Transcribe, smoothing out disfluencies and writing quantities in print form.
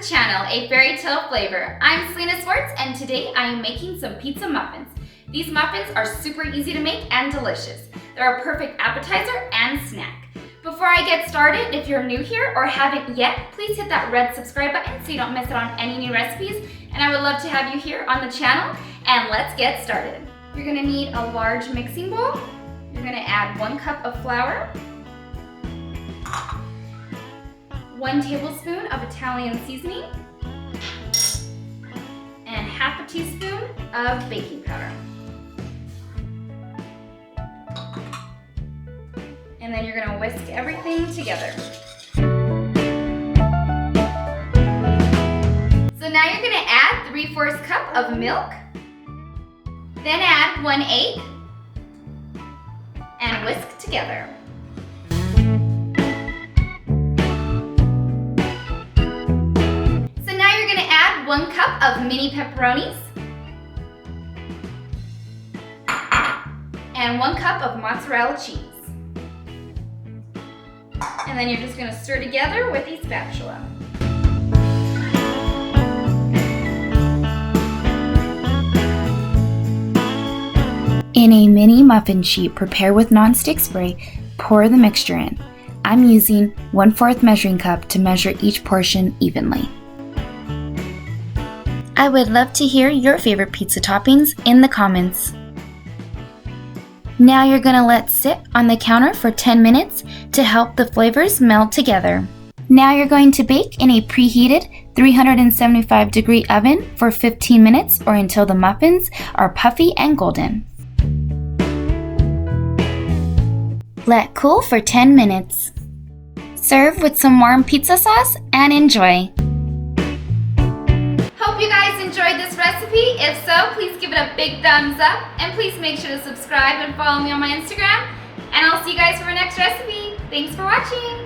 the channel, A Fairytale Flavor. I'm Celina and today I am making some pizza muffins. These muffins are super easy to make and delicious. They're a perfect appetizer and snack. Before I get started, if you're new here or haven't yet, please hit that red subscribe button so you don't miss out on any new recipes. And I would love to have you here on the channel. And let's get started. You're gonna need a large mixing bowl. You're gonna add 1 cup of flour, 1 tablespoon of Italian seasoning, and half a teaspoon of baking powder. And then you're gonna whisk everything together. So now you're gonna add 3/4 cup of milk, then add 1 egg, and whisk together. So now you're gonna add 1 cup of mini pepperonis, and 1 cup of mozzarella cheese. And then you're just going to stir together with a spatula. In a mini muffin sheet prepared with nonstick spray, pour the mixture in. I'm using 1/4 measuring cup to measure each portion evenly. I would love to hear your favorite pizza toppings in the comments. Now you're gonna let sit on the counter for 10 minutes to help the flavors meld together. Now you're going to bake in a preheated 375-degree oven for 15 minutes or until the muffins are puffy and golden. Let cool for 10 minutes. Serve with some warm pizza sauce and enjoy. Hope you guys enjoyed this recipe. If so, please give it a big thumbs up and please make sure to subscribe and follow me on my Instagram. And I'll see you guys for our next recipe. Thanks for watching.